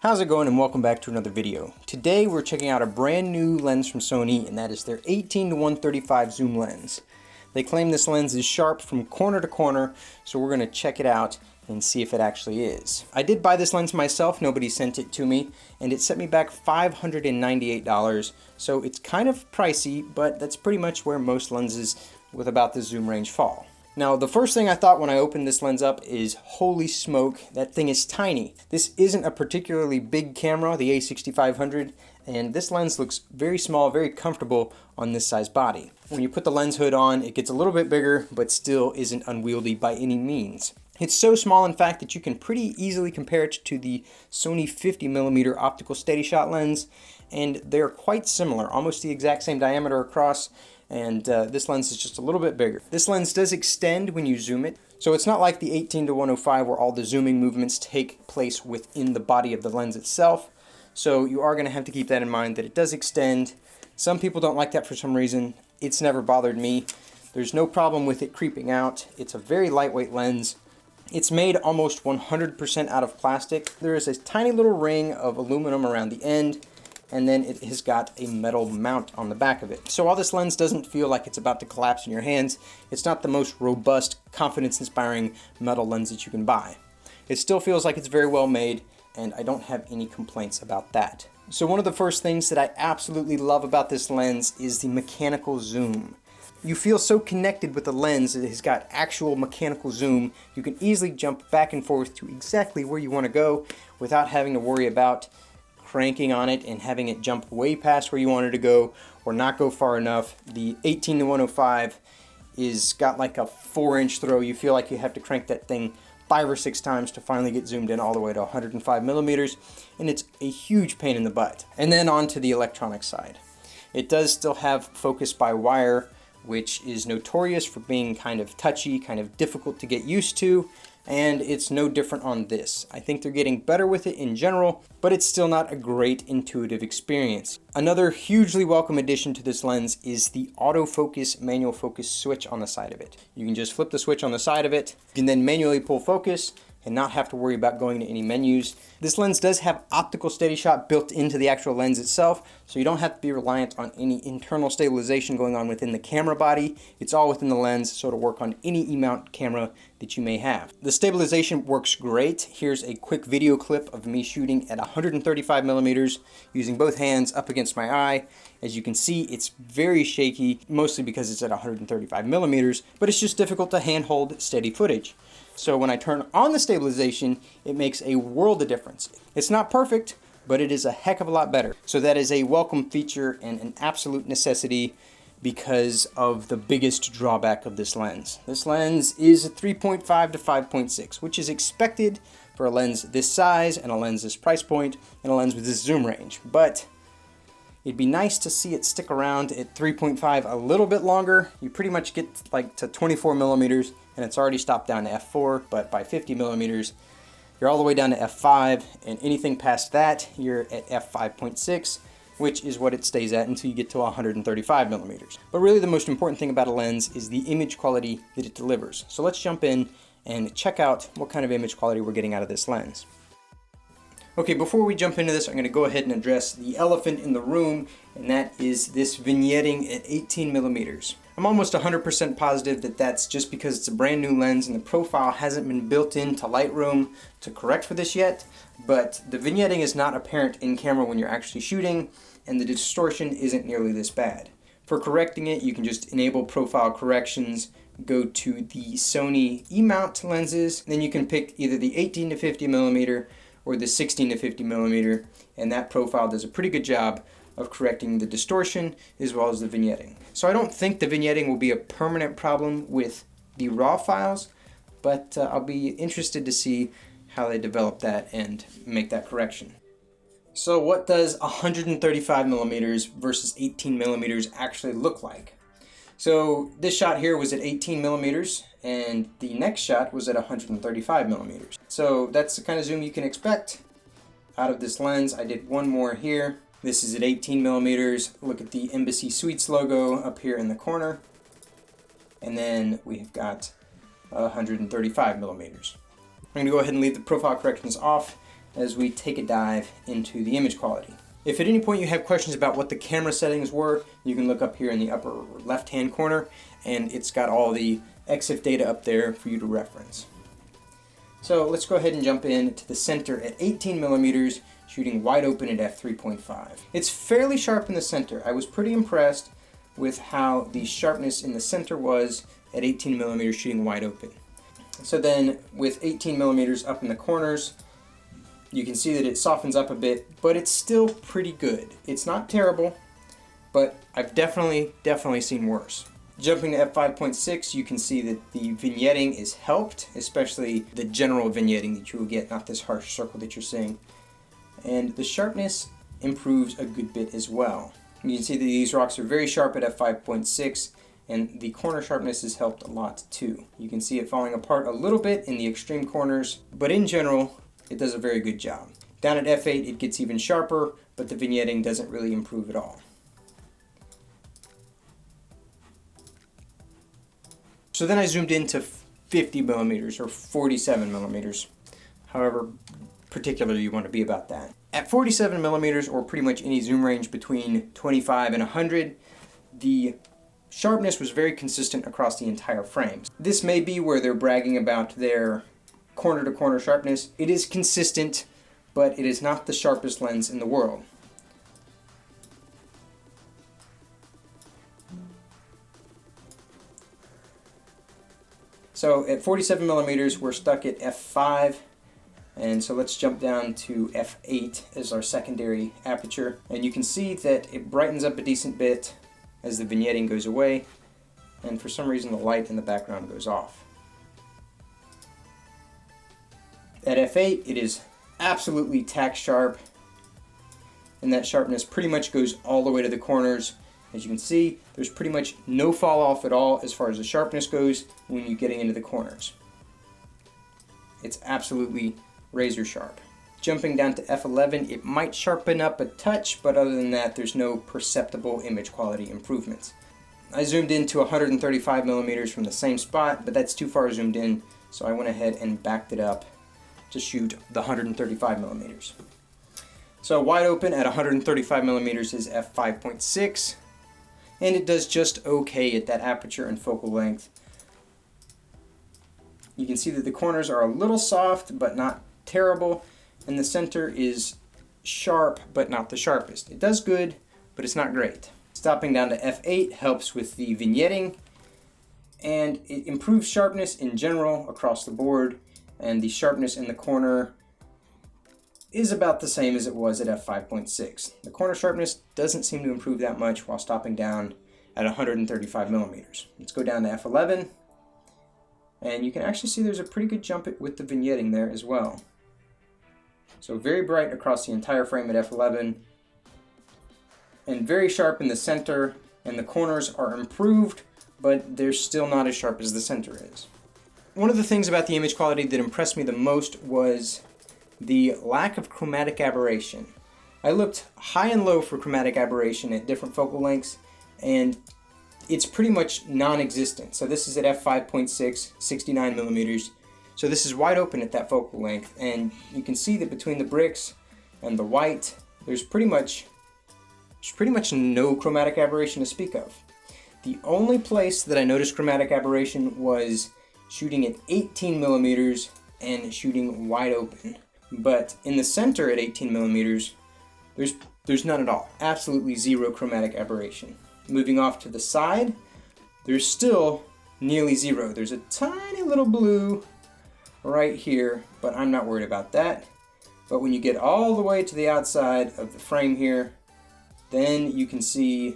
How's it going, and welcome back to another video. Today we're checking out a brand new lens from Sony, and that is their 18-135 zoom lens. They claim this lens is sharp from corner to corner, so we're going to check it out and see if it actually is. I did buy this lens myself, nobody sent it to me, and it set me back $598, so it's kind of pricey, but that's pretty much where most lenses with about the zoom range fall. Now, the first thing I thought when I opened this lens up is, holy smoke, that thing is tiny. This isn't a particularly big camera, the A6500, and this lens looks very small, very comfortable on this size body. When you put the lens hood on, it gets a little bit bigger, but still isn't unwieldy by any means. It's so small, in fact, that you can pretty easily compare it to the Sony 50mm Optical Steadyshot lens, and they're quite similar, almost the exact same diameter across, and this lens is just a little bit bigger. This lens does extend when you zoom it, so it's not like the 18-105 where all the zooming movements take place within the body of the lens itself, so you are going to have to keep that in mind that it does extend. Some people don't like that for some reason. It's never bothered me. There's no problem with it creeping out. It's a very lightweight lens. It's made almost 100% out of plastic. There is a tiny little ring of aluminum around the end, and then it has got a metal mount on the back of it. So while this lens doesn't feel like it's about to collapse in your hands, it's not the most robust, confidence-inspiring metal lens that you can buy. It still feels like it's very well made, and I don't have any complaints about that. So one of the first things that I absolutely love about this lens is the mechanical zoom. You feel so connected with the lens that it has got actual mechanical zoom. You can easily jump back and forth to exactly where you want to go without having to worry about cranking on it and having it jump way past where you wanted to go or not go far enough. The 18-105 is got like a 4-inch throw. You feel like you have to crank that thing 5 or 6 times to finally get zoomed in all the way to 105mm, and it's a huge pain in the butt. And then on to the electronic side. It does still have focus by wire, which is notorious for being kind of touchy, kind of difficult to get used to, and it's no different on this. I think they're getting better with it in general, but it's still not a great intuitive experience. Another hugely welcome addition to this lens is the autofocus manual focus switch on the side of it. You can just flip the switch on the side of it. You can then manually pull focus and not have to worry about going to any menus. This lens does have Optical Steadyshot built into the actual lens itself, so you don't have to be reliant on any internal stabilization going on within the camera body. It's all within the lens, so it'll work on any E-mount camera that you may have. The stabilization works great. Here's a quick video clip of me shooting at 135mm using both hands up against my eye. As you can see, it's very shaky, mostly because it's at 135mm, but it's just difficult to handhold steady footage. So when I turn on the stabilization, it makes a world of difference. It's not perfect, but it is a heck of a lot better. So that is a welcome feature and an absolute necessity because of the biggest drawback of this lens. This lens is a 3.5 to 5.6, which is expected for a lens this size and a lens this price point and a lens with this zoom range. But it'd be nice to see it stick around at 3.5 a little bit longer. You pretty much get like to 24mm, and it's already stopped down to f4, but by 50mm, you're all the way down to f5, and anything past that, you're at f5.6, which is what it stays at until you get to 135mm. But really the most important thing about a lens is the image quality that it delivers. So let's jump in and check out what kind of image quality we're getting out of this lens. Okay, before we jump into this, I'm going to go ahead and address the elephant in the room, and that is this vignetting at 18mm. I'm almost 100% positive that that's just because it's a brand new lens and the profile hasn't been built into Lightroom to correct for this yet, but the vignetting is not apparent in camera when you're actually shooting, and the distortion isn't nearly this bad. For correcting it, you can just enable profile corrections, go to the Sony E-mount lenses, then you can pick either the 18-50mm or the 16-50mm, and that profile does a pretty good job of correcting the distortion as well as the vignetting. So I don't think the vignetting will be a permanent problem with the RAW files, but I'll be interested to see how they develop that and make that correction. So what does 135mm versus 18mm actually look like? So this shot here was at 18mm, and the next shot was at 135mm. So that's the kind of zoom you can expect out of this lens. I did one more here. This is at 18mm. Look at the Embassy Suites logo up here in the corner. And then we've got 135mm. I'm going to go ahead and leave the profile corrections off as we take a dive into the image quality. If at any point you have questions about what the camera settings were, you can look up here in the upper left-hand corner, and it's got all the EXIF data up there for you to reference. So let's go ahead and jump in to the center at 18 millimeters, shooting wide open at f3.5. It's fairly sharp in the center. I was pretty impressed with how the sharpness in the center was at 18 millimeters shooting wide open. So then with 18 millimeters up in the corners, you can see that it softens up a bit, but it's still pretty good. It's not terrible, but I've definitely seen worse. Jumping to f5.6, you can see that the vignetting is helped, especially the general vignetting that you will get, not this harsh circle that you're seeing. And the sharpness improves a good bit as well. You can see that these rocks are very sharp at f5.6, and the corner sharpness is helped a lot too. You can see it falling apart a little bit in the extreme corners, but in general, it does a very good job. Down at f8, it gets even sharper, but the vignetting doesn't really improve at all. So then I zoomed into 50 millimeters or 47 millimeters, however particular you want to be about that. At 47 millimeters, or pretty much any zoom range between 25 and 100, the sharpness was very consistent across the entire frame. This may be where they're bragging about their corner-to-corner sharpness. It is consistent, but it is not the sharpest lens in the world. So at 47 millimeters, we're stuck at f5, and so let's jump down to f8 as our secondary aperture, and you can see that it brightens up a decent bit as the vignetting goes away, and for some reason the light in the background goes off. At f8, it is absolutely tack sharp, and that sharpness pretty much goes all the way to the corners. As you can see, there's pretty much no fall off at all as far as the sharpness goes when you're getting into the corners. It's absolutely razor sharp. Jumping down to f11, it might sharpen up a touch, but other than that, there's no perceptible image quality improvements. I zoomed into 135 millimeters from the same spot, but that's too far zoomed in, so I went ahead and backed it up to shoot the 135 millimeters. So wide open at 135 millimeters is f5.6. and it does just okay at that aperture and focal length. You can see that the corners are a little soft, but not terrible, and the center is sharp, but not the sharpest. It does good, but it's not great. Stopping down to f8 helps with the vignetting, and it improves sharpness in general across the board, and the sharpness in the corner is about the same as it was at f5.6. The corner sharpness doesn't seem to improve that much while stopping down at 135 millimeters. Let's go down to f11, and you can actually see there's a pretty good jump with the vignetting there as well. So very bright across the entire frame at f11, and very sharp in the center, and the corners are improved, but they're still not as sharp as the center is. One of the things about the image quality that impressed me the most was the lack of chromatic aberration. I looked high and low for chromatic aberration at different focal lengths, and it's pretty much non-existent. So this is at f5.6, 69 millimeters. So this is wide open at that focal length, and you can see that between the bricks and the white, there's pretty much no chromatic aberration to speak of. The only place that I noticed chromatic aberration was shooting at 18 millimeters and shooting wide open. But in the center at 18 millimeters, there's none at all. Absolutely zero chromatic aberration. Moving off to the side, there's still nearly zero. There's a tiny little blue right here, but I'm not worried about that. But when you get all the way to the outside of the frame here, then you can see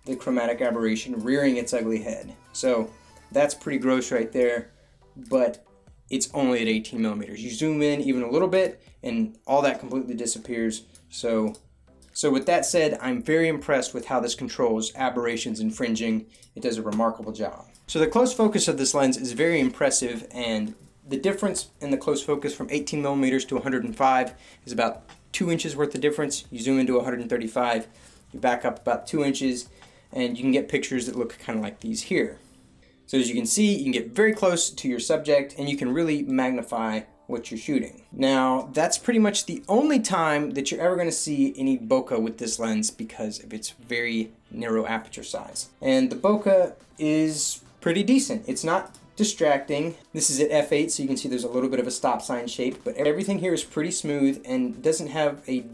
the chromatic aberration rearing its ugly head. So that's pretty gross right there, but it's only at 18 millimeters. You zoom in even a little bit and all that completely disappears. So with that said, I'm very impressed with how this controls aberrations and fringing. It does a remarkable job. So the close focus of this lens is very impressive, and the difference in the close focus from 18 millimeters to 105 is about 2 inches worth of difference. You zoom into 135, you back up about 2 inches, and you can get pictures that look kind of like these here. So as you can see, you can get very close to your subject, and you can really magnify what you're shooting. Now, that's pretty much the only time that you're ever going to see any bokeh with this lens because of its very narrow aperture size. And the bokeh is pretty decent. It's not distracting. This is at f8, so you can see there's a little bit of a stop sign shape, but everything here is pretty smooth and doesn't have a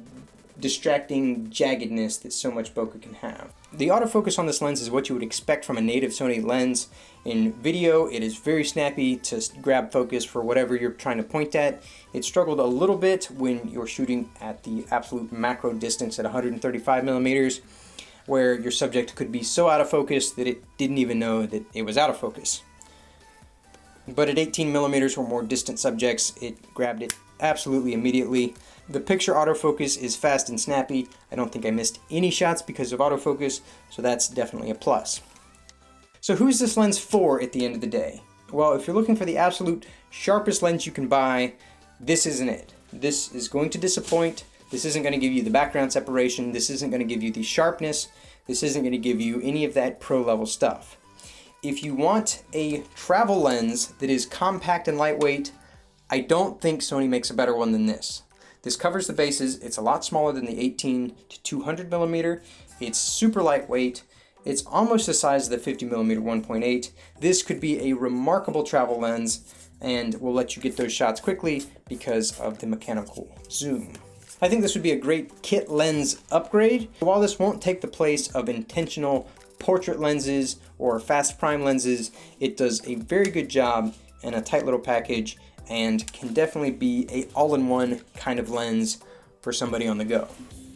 distracting jaggedness that so much bokeh can have. The autofocus on this lens is what you would expect from a native Sony lens. In video, it is very snappy to grab focus for whatever you're trying to point at. It struggled a little bit when you're shooting at the absolute macro distance at 135 millimeters, where your subject could be so out of focus that it didn't even know that it was out of focus. But at 18 millimeters or more distant subjects, it grabbed it absolutely immediately. The picture autofocus is fast and snappy. I don't think I missed any shots because of autofocus, so that's definitely a plus. So who's this lens for at the end of the day? Well, if you're looking for the absolute sharpest lens you can buy, this isn't it. This is going to disappoint. This isn't going to give you the background separation. This isn't going to give you the sharpness. This isn't going to give you any of that pro level stuff. If you want a travel lens that is compact and lightweight, I don't think Sony makes a better one than this. This covers the bases. It's a lot smaller than the 18 to 200 millimeter. It's super lightweight. It's almost the size of the 50 millimeter 1.8. This could be a remarkable travel lens and will let you get those shots quickly because of the mechanical zoom. I think this would be a great kit lens upgrade. While this won't take the place of intentional portrait lenses or fast prime lenses, it does a very good job in a tight little package and can definitely be a all-in-one kind of lens for somebody on the go.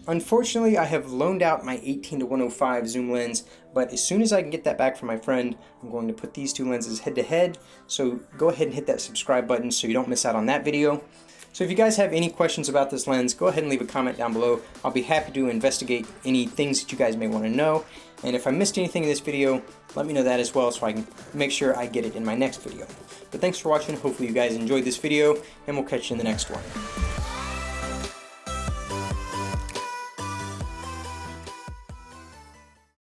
Unfortunately, I have loaned out my 18 to 105 zoom lens, but as soon as I can get that back from my friend, I'm going to put these two lenses head to head. So go ahead and hit that subscribe button so you don't miss out on that video. So if you guys have any questions about this lens, go ahead and leave a comment down below. I'll be happy to investigate any things that you guys may want to know. And if I missed anything in this video, let me know that as well so I can make sure I get it in my next video. But thanks for watching. Hopefully you guys enjoyed this video, and we'll catch you in the next one.